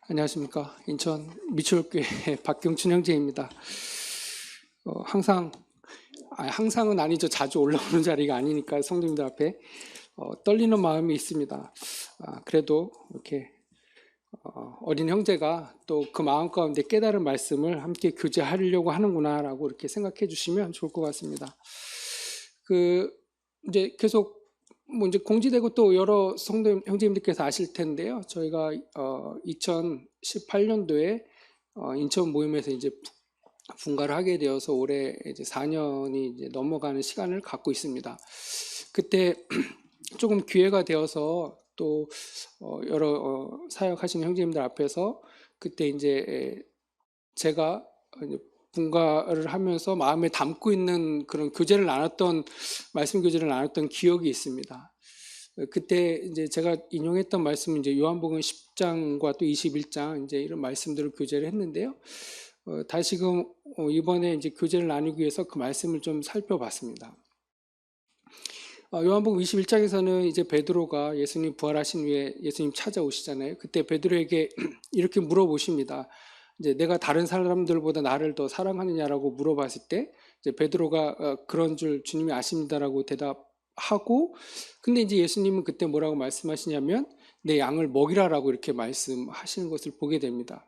안녕하십니까. 인천 미추홀교회 박경춘 형제입니다. 항상은 아니죠. 자주 올라오는 자리가 아니니까 성도님들 앞에 떨리는 마음이 있습니다. 그래도 이렇게 어린 형제가 또 그 마음 가운데 깨달은 말씀을 함께 교제하려고 하는구나라고 이렇게 생각해 주시면 좋을 것 같습니다. 이제 계속 이제 공지되고 또 여러 성도 형제님들께서 아실 텐데요. 저희가 2018년도에 인천 모임에서 이제 분가를 하게 되어서 올해 이제 4년이 이제 넘어가는 시간을 갖고 있습니다. 그때 조금 기회가 되어서 또 여러 사역하시는 형제님들 앞에서 그때 이제 제가 분가를 하면서 마음에 담고 있는 그런 말씀 교제를 나눴던 기억이 있습니다. 그때 이제 제가 인용했던 말씀은 이제 요한복음 10장과 또 21장 이제 이런 말씀들을 교제를 했는데요. 다시금 이번에 이제 교제를 나누기 위해서 그 말씀을 좀 살펴봤습니다. 요한복음 21장에서는 이제 베드로가 예수님 부활하신 후에 예수님 찾아오시잖아요. 그때 베드로에게 이렇게 물어보십니다. 이제 내가 다른 사람들보다 나를 더 사랑하느냐라고 물어봤을 때 이제 베드로가 그런 줄 주님이 아십니다라고 대답하고, 근데 이제 예수님은 그때 뭐라고 말씀하시냐면 내 양을 먹이라라고 이렇게 말씀하시는 것을 보게 됩니다.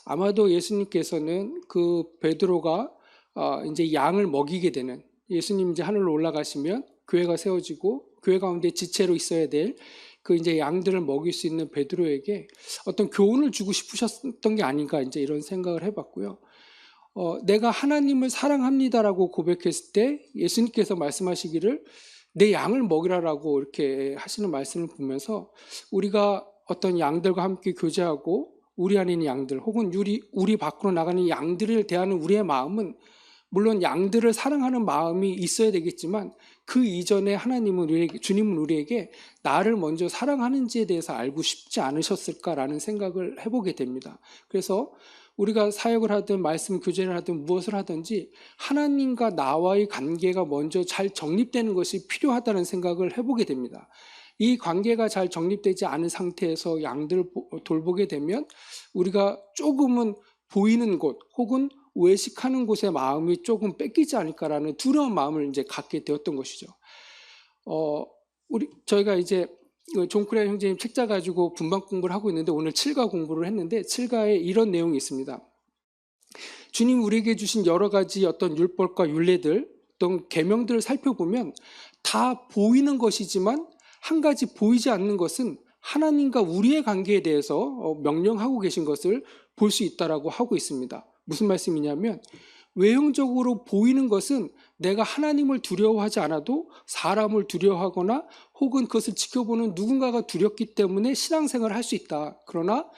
아마도 예수님께서는 그 베드로가 이제 양을 먹이게 되는, 예수님 이제 하늘로 올라가시면 교회가 세워지고 교회 가운데 지체로 있어야 될 그 이제 양들을 먹일 수 있는 베드로에게 어떤 교훈을 주고 싶으셨던 게 아닌가 이제 이런 생각을 해봤고요. 내가 하나님을 사랑합니다라고 고백했을 때 예수님께서 말씀하시기를 내 양을 먹이라라고 이렇게 하시는 말씀을 보면서 우리가 어떤 양들과 함께 교제하고 우리 안에 있는 양들 혹은 우리 밖으로 나가는 양들을 대하는 우리의 마음은 물론 양들을 사랑하는 마음이 있어야 되겠지만 그 이전에 주님은 우리에게 나를 먼저 사랑하는지에 대해서 알고 싶지 않으셨을까라는 생각을 해보게 됩니다. 그래서 우리가 사역을 하든 말씀 교제를 하든 무엇을 하든지 하나님과 나와의 관계가 먼저 잘 정립되는 것이 필요하다는 생각을 해보게 됩니다. 이 관계가 잘 정립되지 않은 상태에서 양들을 돌보게 되면 우리가 조금은 보이는 곳 혹은 외식하는 곳에 마음이 조금 뺏기지 않을까라는 두려운 마음을 이제 갖게 되었던 것이죠. 저희가 이제 존 크레 형제님 책자 가지고 분방 공부를 하고 있는데 오늘 7가 공부를 했는데 7가에 이런 내용이 있습니다. 주님 우리에게 주신 여러 가지 어떤 율법과 율례들, 어떤 계명들을 살펴보면 다 보이는 것이지만 한 가지 보이지 않는 것은 하나님과 우리의 관계에 대해서 명령하고 계신 것을 볼 수 있다라고 하고 있습니다. 무슨 말씀이냐면 외형적으로 보이는 것은 내가 하나님을 두려워하지 않아도 사람을 두려워하거나 혹은 그것을 지켜보는 누군가가 두렵기 때문에 신앙생활을 할 수 있다. 그러나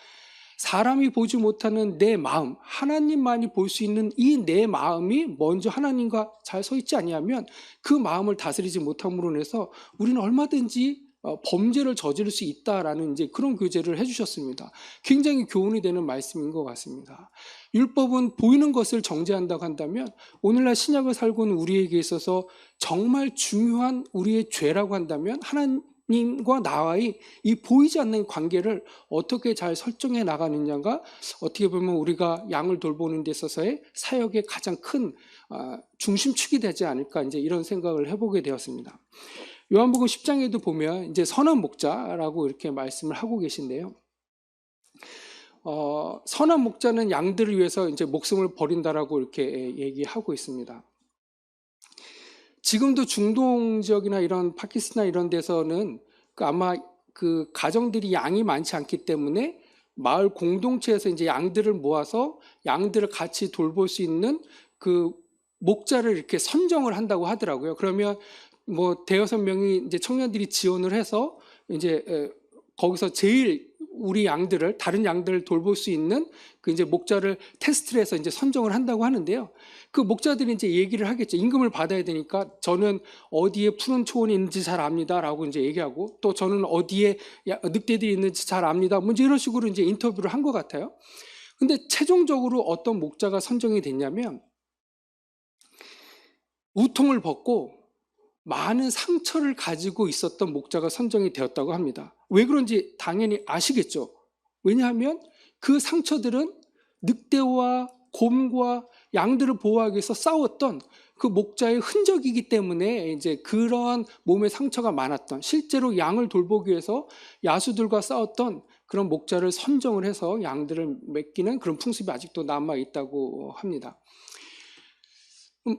사람이 보지 못하는 내 마음, 하나님만이 볼 수 있는 이 내 마음이 먼저 하나님과 잘 서 있지 아니하면 그 마음을 다스리지 못함으로 인해서 우리는 얼마든지 범죄를 저지를 수 있다라는 이제 그런 교제를 해주셨습니다. 굉장히 교훈이 되는 말씀인 것 같습니다. 율법은 보이는 것을 정죄한다고 한다면 오늘날 신약을 살고 있는 우리에게 있어서 정말 중요한 우리의 죄라고 한다면 하나님과 나와의 이 보이지 않는 관계를 어떻게 잘 설정해 나가느냐가 어떻게 보면 우리가 양을 돌보는 데 있어서의 사역의 가장 큰 중심축이 되지 않을까 이제 이런 생각을 해보게 되었습니다. 요한복음 10장에도 보면 이제 선한 목자라고 이렇게 말씀을 하고 계신데요. 선한 목자는 양들을 위해서 이제 목숨을 버린다라고 이렇게 얘기하고 있습니다. 지금도 중동 지역이나 이런 파키스탄 이런 데서는 아마 그 가정들이 양이 많지 않기 때문에 마을 공동체에서 이제 양들을 모아서 양들을 같이 돌볼 수 있는 그 목자를 이렇게 선정을 한다고 하더라고요. 그러면 뭐 대여섯 명이 이제 청년들이 지원을 해서 이제 거기서 제일 우리 양들을 다른 양들을 돌볼 수 있는 그 이제 목자를 테스트를 해서 이제 선정을 한다고 하는데요. 그 목자들이 이제 얘기를 하겠죠. 임금을 받아야 되니까 저는 어디에 푸른 초원이 있는지 잘 압니다라고 이제 얘기하고 또 저는 어디에 늑대들이 있는지 잘 압니다. 뭐 이제 이런 식으로 이제 인터뷰를 한 것 같아요. 근데 최종적으로 어떤 목자가 선정이 됐냐면 우통을 벗고 많은 상처를 가지고 있었던 목자가 선정이 되었다고 합니다. 왜 그런지 당연히 아시겠죠? 왜냐하면 그 상처들은 늑대와 곰과 양들을 보호하기 위해서 싸웠던 그 목자의 흔적이기 때문에 이제 그러한 몸에 상처가 많았던, 실제로 양을 돌보기 위해서 야수들과 싸웠던 그런 목자를 선정을 해서 양들을 맡기는 그런 풍습이 아직도 남아 있다고 합니다.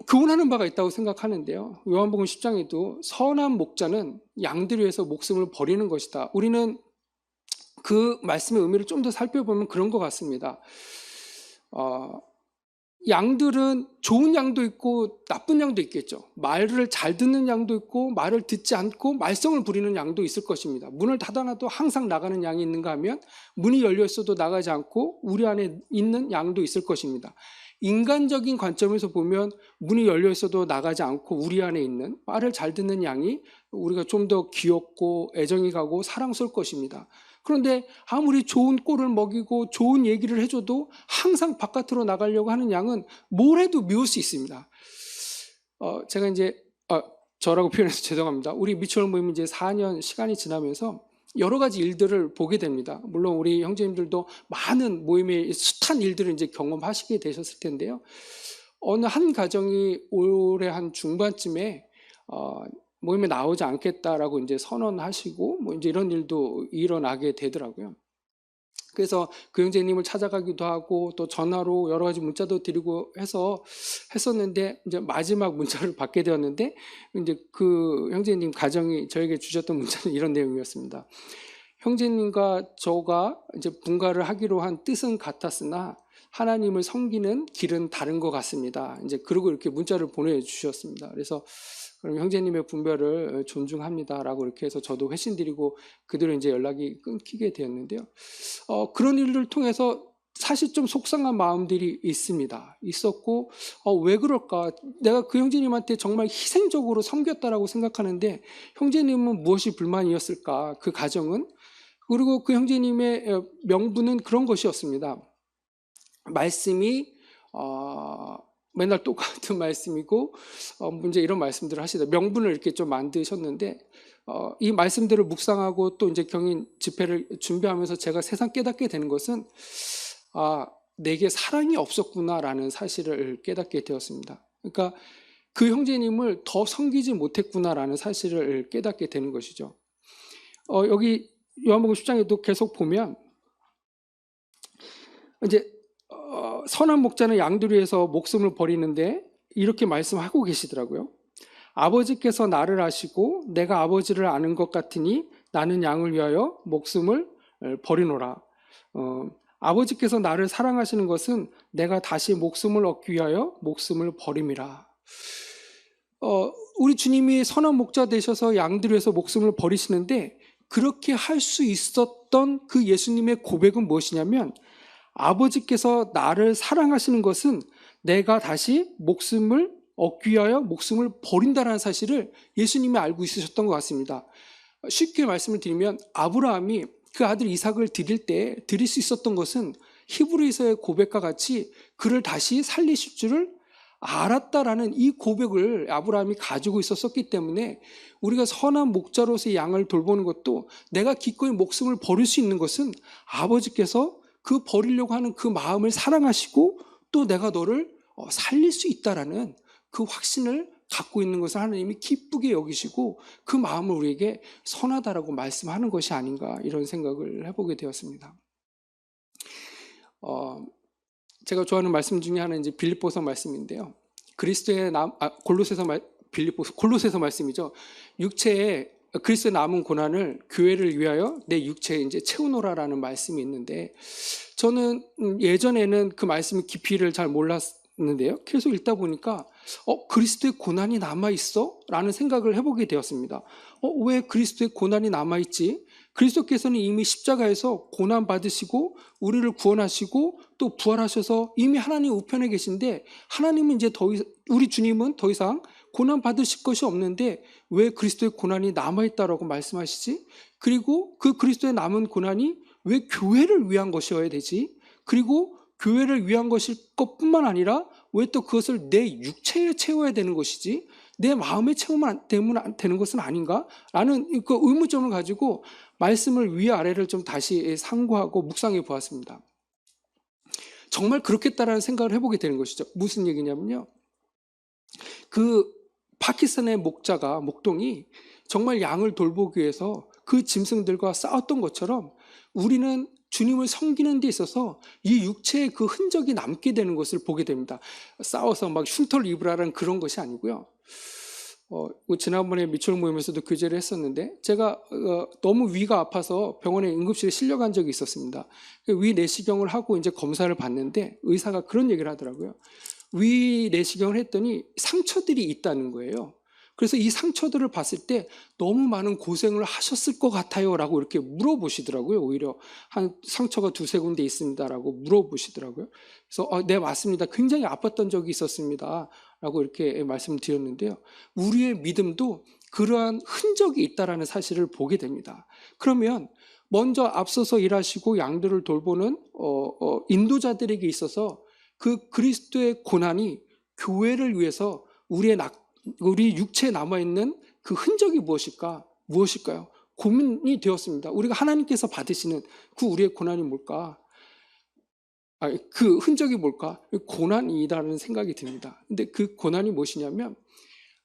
교훈하는 바가 있다고 생각하는데요. 요한복음 10장에도 선한 목자는 양들을 위해서 목숨을 버리는 것이다. 우리는 그 말씀의 의미를 좀 더 살펴보면 그런 것 같습니다. 양들은 좋은 양도 있고 나쁜 양도 있겠죠. 말을 잘 듣는 양도 있고 말을 듣지 않고 말썽을 부리는 양도 있을 것입니다. 문을 닫아놔도 항상 나가는 양이 있는가 하면 문이 열려 있어도 나가지 않고 우리 안에 있는 양도 있을 것입니다. 인간적인 관점에서 보면 문이 열려 있어도 나가지 않고 우리 안에 있는 말을 잘 듣는 양이 우리가 좀 더 귀엽고 애정이 가고 사랑스러울 것입니다. 그런데 아무리 좋은 꼴을 먹이고 좋은 얘기를 해줘도 항상 바깥으로 나가려고 하는 양은 뭘 해도 미울 수 있습니다. 제가 이제 저라고 표현해서 죄송합니다. 우리 미추홀 모임 이제 4년 시간이 지나면서 여러 가지 일들을 보게 됩니다. 물론 우리 형제님들도 많은 모임의 숱한 일들을 이제 경험하시게 되셨을 텐데요. 어느 한 가정이 올해 한 중반쯤에 모임에 나오지 않겠다라고 이제 선언하시고 뭐 이제 이런 일도 일어나게 되더라고요. 그래서 그 형제님을 찾아가기도 하고 또 전화로 여러 가지 문자도 드리고 해서 했었는데 이제 마지막 문자를 받게 되었는데 이제 그 형제님 가정이 저에게 주셨던 문자는 이런 내용이었습니다. 형제님과 저가 이제 분가를 하기로 한 뜻은 같았으나 하나님을 섬기는 길은 다른 것 같습니다. 이제 그러고 이렇게 문자를 보내주셨습니다. 그래서 그럼 형제님의 분별을 존중합니다라고 이렇게 해서 저도 회신드리고 그대로 이제 연락이 끊기게 되었는데요. 그런 일을 통해서 사실 좀 속상한 마음들이 있었고, 왜 그럴까? 내가 그 형제님한테 정말 희생적으로 섬겼다라고 생각하는데 형제님은 무엇이 불만이었을까? 그 가정은. 그리고 그 형제님의 명분은 그런 것이었습니다. 말씀이 맨날 똑같은 말씀이고 문제 이런 말씀들을 하시다 명분을 이렇게 좀 만드셨는데 이 말씀들을 묵상하고 또 이제 경인 집회를 준비하면서 제가 세상 깨닫게 되는 것은 내게 사랑이 없었구나라는 사실을 깨닫게 되었습니다. 그러니까 그 형제님을 더 섬기지 못했구나라는 사실을 깨닫게 되는 것이죠. 여기 요한복음 10장에도 계속 보면 이제 선한 목자는 양들을 위해서 목숨을 버리는데 이렇게 말씀하고 계시더라고요. 아버지께서 나를 아시고 내가 아버지를 아는 것 같으니 나는 양을 위하여 목숨을 버리노라. 아버지께서 나를 사랑하시는 것은 내가 다시 목숨을 얻기 위하여 목숨을 버림이라. 우리 주님이 선한 목자 되셔서 양들을 위해서 목숨을 버리시는데 그렇게 할 수 있었던 그 예수님의 고백은 무엇이냐면 아버지께서 나를 사랑하시는 것은 내가 다시 목숨을 얻기 위하여 목숨을 버린다는 사실을 예수님이 알고 있으셨던 것 같습니다. 쉽게 말씀을 드리면 아브라함이 그 아들 이삭을 드릴 때 드릴 수 있었던 것은 히브리서의 고백과 같이 그를 다시 살리실 줄을 알았다라는 이 고백을 아브라함이 가지고 있었기 때문에 우리가 선한 목자로서 양을 돌보는 것도 내가 기꺼이 목숨을 버릴 수 있는 것은 아버지께서 그 버리려고 하는 그 마음을 사랑하시고 또 내가 너를 살릴 수 있다라는 그 확신을 갖고 있는 것을 하나님이 기쁘게 여기시고 그 마음을 우리에게 선하다라고 말씀하는 것이 아닌가 이런 생각을 해보게 되었습니다. 제가 좋아하는 말씀 중에 하나는 이제 빌립보서 말씀인데요. 그리스도의 골로새서 말씀이죠. 육체에 그리스도의 남은 고난을 교회를 위하여 내 육체에 이제 채우노라라는 말씀이 있는데 저는 예전에는 그 말씀의 깊이를 잘 몰랐는데요. 계속 읽다 보니까 그리스도의 고난이 남아 있어? 라는 생각을 해보게 되었습니다. 왜 그리스도의 고난이 남아 있지? 그리스도께서는 이미 십자가에서 고난 받으시고 우리를 구원하시고 또 부활하셔서 이미 하나님 우편에 계신데 하나님은 이제 우리 주님은 더 이상 고난 받으실 것이 없는데 왜 그리스도의 고난이 남아있다라고 말씀하시지? 그리고 그 그리스도의 남은 고난이 왜 교회를 위한 것이어야 되지? 그리고 교회를 위한 것일 것뿐만 아니라 왜 또 그것을 내 육체에 채워야 되는 것이지? 내 마음에 채우면 되는 것은 아닌가? 라는 그 의문점을 가지고 말씀을 위아래를 좀 다시 상고하고 묵상해 보았습니다. 정말 그렇겠다라는 생각을 해보게 되는 것이죠. 무슨 얘기냐면요. 그 파키스탄의 목동이 정말 양을 돌보기 위해서 그 짐승들과 싸웠던 것처럼 우리는 주님을 섬기는 데 있어서 이 육체의 그 흔적이 남게 되는 것을 보게 됩니다. 싸워서 막 흉터를 입으라는 그런 것이 아니고요. 지난번에 미추홀 모임에서도 교제를 했었는데 제가 너무 위가 아파서 병원에 응급실에 실려간 적이 있었습니다. 위 내시경을 하고 이제 검사를 받는데 의사가 그런 얘기를 하더라고요. 위 내시경을 했더니 상처들이 있다는 거예요. 그래서 이 상처들을 봤을 때 너무 많은 고생을 하셨을 것 같아요 라고 이렇게 물어보시더라고요. 오히려 한 상처가 두세 군데 있습니다 라고 물어보시더라고요. 그래서 네 맞습니다. 굉장히 아팠던 적이 있었습니다 라고 이렇게 말씀드렸는데요. 우리의 믿음도 그러한 흔적이 있다는 사실을 보게 됩니다. 그러면 먼저 앞서서 일하시고 양들을 돌보는 인도자들에게 있어서 그 그리스도의 고난이 교회를 위해서 우리 육체에 남아있는 그 흔적이 무엇일까요? 고민이 되었습니다. 우리가 하나님께서 받으시는 그 우리의 고난이 뭘까? 그 흔적이 뭘까? 고난이라는 생각이 듭니다. 근데 그 고난이 무엇이냐면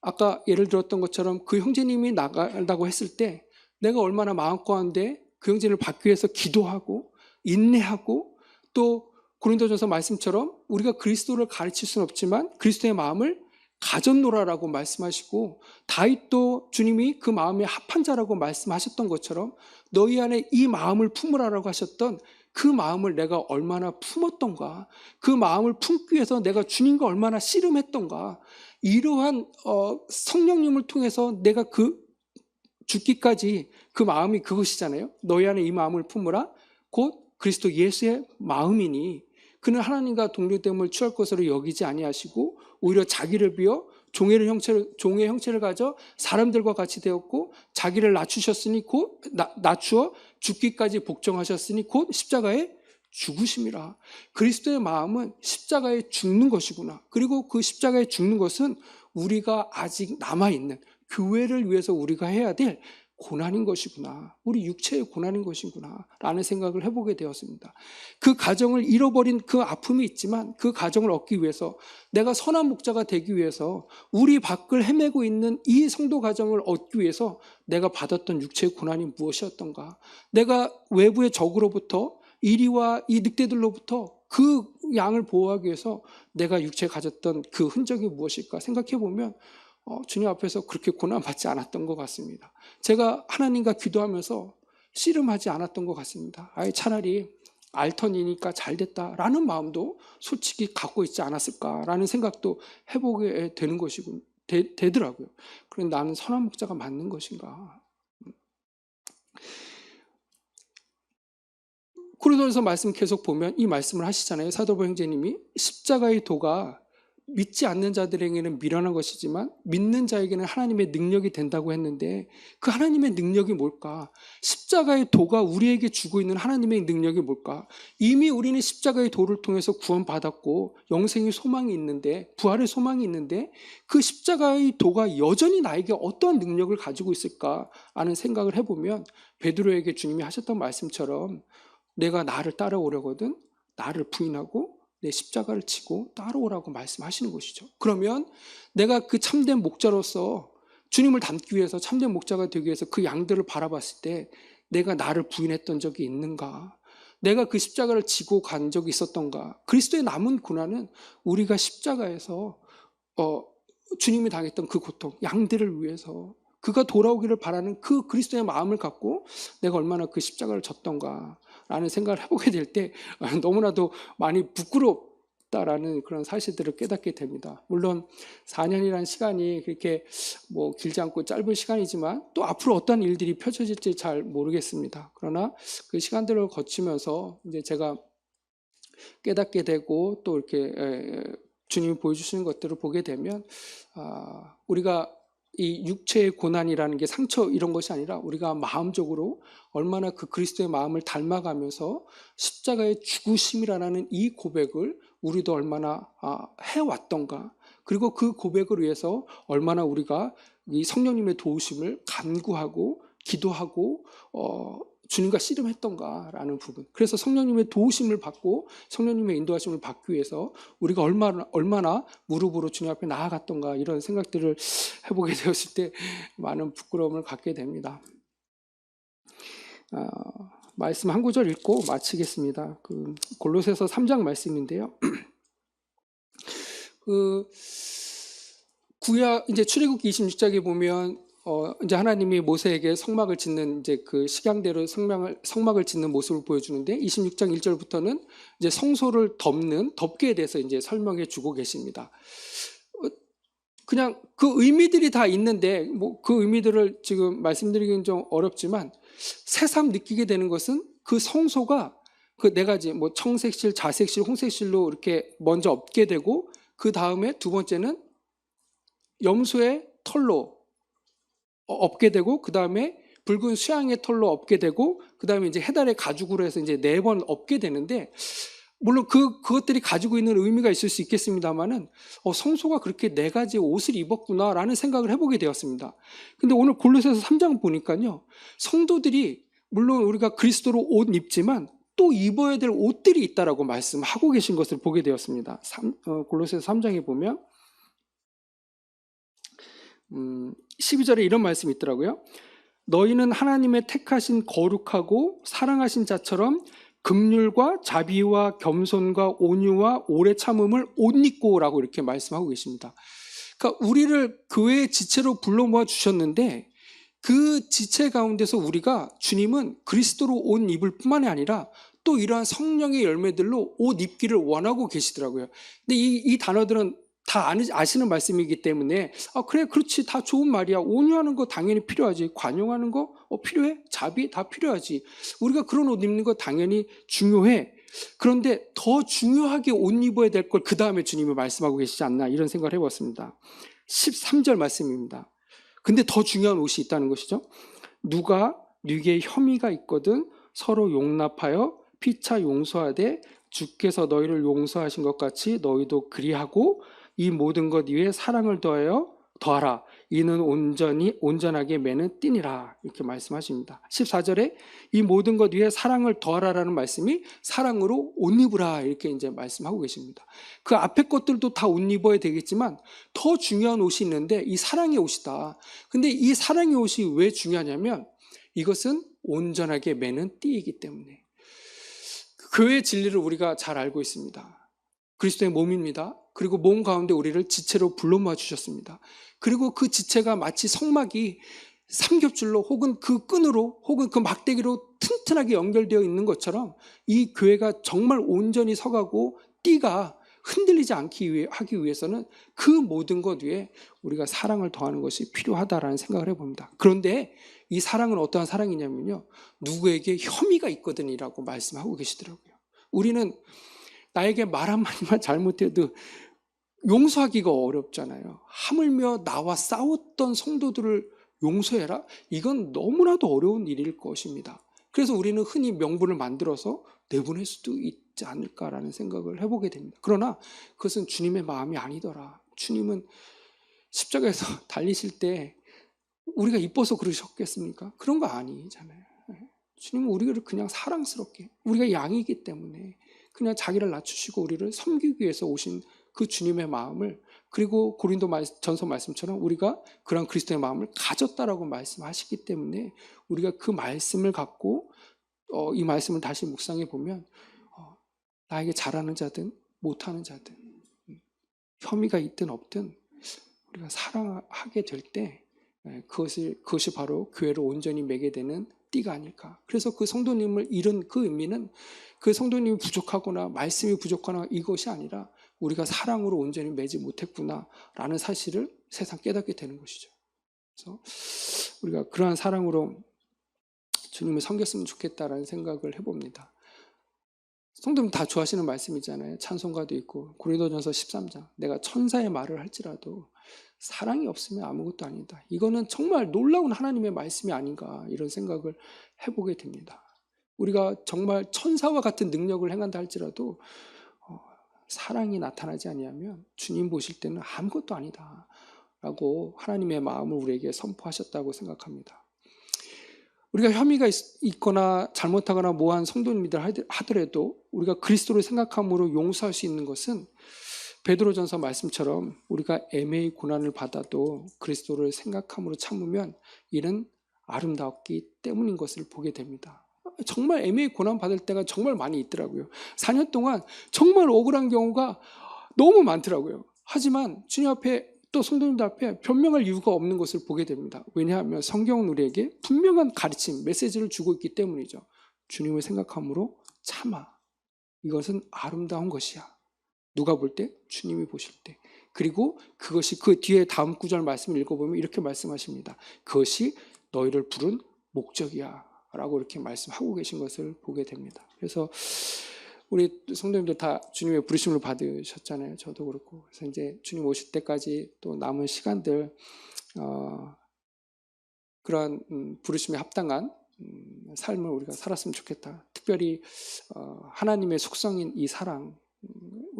아까 예를 들었던 것처럼 그 형제님이 나간다고 했을 때 내가 얼마나 마음고한데 그 형제를 받기 위해서 기도하고 인내하고 또 고린도전서 말씀처럼 우리가 그리스도를 가르칠 수는 없지만 그리스도의 마음을 가졌노라라고 말씀하시고 다윗도 주님이 그 마음에 합한 자라고 말씀하셨던 것처럼 너희 안에 이 마음을 품으라라고 하셨던 그 마음을 내가 얼마나 품었던가, 그 마음을 품기 위해서 내가 주님과 얼마나 씨름했던가, 이러한 성령님을 통해서 내가 죽기까지 그 마음이 그것이잖아요. 너희 안에 이 마음을 품으라 곧 그리스도 예수의 마음이니 그는 하나님과 동료됨을 취할 것으로 여기지 아니하시고 오히려 자기를 비워 종의 형체를 가져 사람들과 같이 되었고 자기를 낮추셨으니 곧 낮추어 죽기까지 복종하셨으니 곧 십자가에 죽으심이라. 그리스도의 마음은 십자가에 죽는 것이구나. 그리고 그 십자가에 죽는 것은 우리가 아직 남아있는 교회를 위해서 우리가 해야 될 고난인 것이구나. 우리 육체의 고난인 것이구나 라는 생각을 해보게 되었습니다. 그 가정을 잃어버린 그 아픔이 있지만 그 가정을 얻기 위해서 내가 선한 목자가 되기 위해서 우리 밖을 헤매고 있는 이 성도 가정을 얻기 위해서 내가 받았던 육체의 고난이 무엇이었던가, 내가 외부의 적으로부터 이리와 이 늑대들로부터 그 양을 보호하기 위해서 내가 육체에 가졌던 그 흔적이 무엇일까 생각해보면 주님 앞에서 그렇게 고난받지 않았던 것 같습니다. 제가 하나님과 기도하면서 씨름하지 않았던 것 같습니다. 차라리 알턴이니까 잘 됐다라는 마음도 솔직히 갖고 있지 않았을까라는 생각도 해보게 되는 것이고 되더라고요. 그런데 나는 선한 목자가 맞는 것인가? 고린도전서 말씀 계속 보면 이 말씀을 하시잖아요. 사도 바울 형제님이 십자가의 도가 믿지 않는 자들에게는 미련한 것이지만 믿는 자에게는 하나님의 능력이 된다고 했는데 그 하나님의 능력이 뭘까? 십자가의 도가 우리에게 주고 있는 하나님의 능력이 뭘까? 이미 우리는 십자가의 도를 통해서 구원받았고 영생의 소망이 있는데, 부활의 소망이 있는데 그 십자가의 도가 여전히 나에게 어떠한 능력을 가지고 있을까 하는 생각을 해보면 베드로에게 주님이 하셨던 말씀처럼 내가 나를 따라오려거든 나를 부인하고 내 십자가를 지고 따라오라고 말씀하시는 것이죠. 그러면 내가 그 참된 목자로서 주님을 닮기 위해서 참된 목자가 되기 위해서 그 양들을 바라봤을 때 내가 나를 부인했던 적이 있는가? 내가 그 십자가를 지고 간 적이 있었던가? 그리스도의 남은 고난은 우리가 십자가에서 주님이 당했던 그 고통, 양들을 위해서 그가 돌아오기를 바라는 그 그리스도의 마음을 갖고 내가 얼마나 그 십자가를 졌던가 라는 생각을 해보게 될 때 너무나도 많이 부끄럽다라는 그런 사실들을 깨닫게 됩니다. 물론 4년이라는 시간이 그렇게 길지 않고 짧은 시간이지만 또 앞으로 어떤 일들이 펼쳐질지 잘 모르겠습니다. 그러나 그 시간들을 거치면서 이제 제가 깨닫게 되고 또 이렇게 주님이 보여주시는 것들을 보게 되면 우리가 이 육체의 고난이라는 게 상처 이런 것이 아니라 우리가 마음적으로 얼마나 그 그리스도의 마음을 닮아가면서 십자가의 죽으심이라는 이 고백을 우리도 얼마나 해왔던가, 그리고 그 고백을 위해서 얼마나 우리가 이 성령님의 도우심을 간구하고 기도하고 주님과 씨름했던가라는 부분. 그래서 성령님의 도우심을 받고 성령님의 인도하심을 받기 위해서 우리가 얼마나 무릎으로 주님 앞에 나아갔던가, 이런 생각들을 해보게 되었을 때 많은 부끄러움을 갖게 됩니다. 말씀 한 구절 읽고 마치겠습니다. 골로새서 3장 말씀인데요. 구약 이제 출애굽기 26장에 보면 이제 하나님이 모세에게 성막을 짓는 이제 그 식양대로 성막을 짓는 모습을 보여주는데, 26장 1절부터는 이제 성소를 덮개에 대해서 이제 설명해 주고 계십니다. 그냥 그 의미들이 다 있는데 뭐 그 의미들을 지금 말씀드리기는 좀 어렵지만, 새삼 느끼게 되는 것은 그 성소가 그 네 가지 뭐 청색실, 자색실, 홍색실로 이렇게 먼저 엎게 되고, 그 다음에 두 번째는 염소의 털로 엎게 되고, 그 다음에 붉은 수양의 털로 엎게 되고, 그 다음에 이제 해달의 가죽으로 해서 이제 4번 엎게 되는데, 물론 그것들이 가지고 있는 의미가 있을 수 있겠습니다만은, 성소가 그렇게 4가지 옷을 입었구나라는 생각을 해보게 되었습니다. 근데 오늘 골로새서 3장 보니까요, 성도들이 물론 우리가 그리스도로 옷 입지만 또 입어야 될 옷들이 있다라고 말씀하고 계신 것을 보게 되었습니다. 골로새서 3장에 보면 12절에 이런 말씀이 있더라고요. 너희는 하나님의 택하신 거룩하고 사랑하신 자처럼 긍휼과 자비와 겸손과 온유와 오래 참음을 옷 입고라고 이렇게 말씀하고 계십니다. 그러니까 우리를 교회의 지체로 불러 모아 주셨는데, 그 지체 가운데서 우리가 주님은 그리스도로 옷 입을 뿐만이 아니라 또 이러한 성령의 열매들로 옷 입기를 원하고 계시더라고요. 근데 이 단어들은 다 아시는 말씀이기 때문에 그래, 그렇지, 다 좋은 말이야. 온유하는 거 당연히 필요하지. 관용하는 거 필요해. 자비 다 필요하지. 우리가 그런 옷 입는 거 당연히 중요해. 그런데 더 중요하게 옷 입어야 될 걸 그 다음에 주님이 말씀하고 계시지 않나, 이런 생각을 해봤습니다. 13절 말씀입니다. 근데 더 중요한 옷이 있다는 것이죠. 누가 네게 혐의가 있거든 서로 용납하여 피차 용서하되 주께서 너희를 용서하신 것 같이 너희도 그리하고 이 모든 것 위에 사랑을 더하라. 이는 온전하게 매는 띠니라. 이렇게 말씀하십니다. 14절에 이 모든 것 위에 사랑을 더하라라는 말씀이 사랑으로 옷 입으라, 이렇게 이제 말씀하고 계십니다. 그 앞에 것들도 다 옷 입어야 되겠지만 더 중요한 옷이 있는데 이 사랑의 옷이다. 근데 이 사랑의 옷이 왜 중요하냐면 이것은 온전하게 매는 띠이기 때문에. 교회의 진리를 우리가 잘 알고 있습니다. 그리스도의 몸입니다. 그리고 몸 가운데 우리를 지체로 불러 모아 주셨습니다. 그리고 그 지체가 마치 성막이 삼겹줄로 혹은 그 끈으로 혹은 그 막대기로 튼튼하게 연결되어 있는 것처럼 이 교회가 정말 온전히 서가고 띠가 흔들리지 않기 하기 위해서는 그 모든 것 위에 우리가 사랑을 더하는 것이 필요하다라는 생각을 해봅니다. 그런데 이 사랑은 어떠한 사랑이냐면요, 누구에게 혐의가 있거든이라고 말씀하고 계시더라고요. 우리는 나에게 말 한마디만 잘못해도 용서하기가 어렵잖아요. 하물며 나와 싸웠던 성도들을 용서해라? 이건 너무나도 어려운 일일 것입니다. 그래서 우리는 흔히 명분을 만들어서 내보낼 수도 있지 않을까라는 생각을 해보게 됩니다. 그러나 그것은 주님의 마음이 아니더라. 주님은 십자가에서 달리실 때 우리가 이뻐서 그러셨겠습니까? 그런 거 아니잖아요. 주님은 우리를 그냥 사랑스럽게, 우리가 양이기 때문에 그냥 자기를 낮추시고 우리를 섬기기 위해서 오신 그 주님의 마음을, 그리고 고린도 전서 말씀처럼 우리가 그런 그리스도의 마음을 가졌다라고 말씀하시기 때문에 우리가 그 말씀을 갖고 이 말씀을 다시 묵상해 보면 나에게 잘하는 자든 못하는 자든 혐의가 있든 없든 우리가 사랑하게 될 때 그것이 바로 교회를 온전히 매게 되는 띠가 아닐까. 그래서 그 성도님을 잃은 그 의미는 그 성도님이 부족하거나 말씀이 부족하거나 이것이 아니라 우리가 사랑으로 온전히 매지 못했구나라는 사실을 세상 깨닫게 되는 것이죠. 그래서 우리가 그러한 사랑으로 주님을 섬겼으면 좋겠다라는 생각을 해봅니다. 성도님 다 좋아하시는 말씀이잖아요. 찬송가도 있고 고린도전서 13장 내가 천사의 말을 할지라도 사랑이 없으면 아무것도 아니다. 이거는 정말 놀라운 하나님의 말씀이 아닌가, 이런 생각을 해보게 됩니다. 우리가 정말 천사와 같은 능력을 행한다 할지라도 사랑이 나타나지 아니하면 주님 보실 때는 아무것도 아니다 라고 하나님의 마음을 우리에게 선포하셨다고 생각합니다. 우리가 혐의가 있거나 잘못하거나 모호한 성도님들 하더라도 우리가 그리스도를 생각함으로 용서할 수 있는 것은 베드로전서 말씀처럼 우리가 애매히 고난을 받아도 그리스도를 생각함으로 참으면 이는 아름답기 때문인 것을 보게 됩니다. 정말 애매히 고난 받을 때가 정말 많이 있더라고요. 4년 동안 정말 억울한 경우가 너무 많더라고요. 하지만 주님 앞에 또 성도님들 앞에 변명할 이유가 없는 것을 보게 됩니다. 왜냐하면 성경은 우리에게 분명한 가르침, 메시지를 주고 있기 때문이죠. 주님을 생각함으로 참아. 이것은 아름다운 것이야. 누가 볼 때? 주님이 보실 때. 그리고 그것이 그 뒤에 다음 구절 말씀을 읽어보면 이렇게 말씀하십니다. 그것이 너희를 부른 목적이야 라고 이렇게 말씀하고 계신 것을 보게 됩니다. 그래서 우리 성도님들 다 주님의 부르심을 받으셨잖아요. 저도 그렇고. 그래서 이제 주님 오실 때까지 또 남은 시간들 그러한 부르심에 합당한 삶을 우리가 살았으면 좋겠다. 특별히 하나님의 속성인 이 사랑,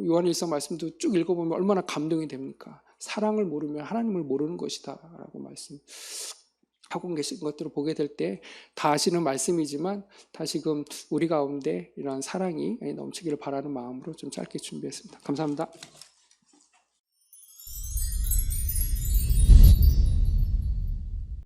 요한일서 말씀도 쭉 읽어보면 얼마나 감동이 됩니까? 사랑을 모르면 하나님을 모르는 것이다 라고 말씀하고 계신 것들을 보게 될 때 다 아시는 말씀이지만 다시금 우리 가운데 이러한 사랑이 넘치기를 바라는 마음으로 좀 짧게 준비했습니다. 감사합니다.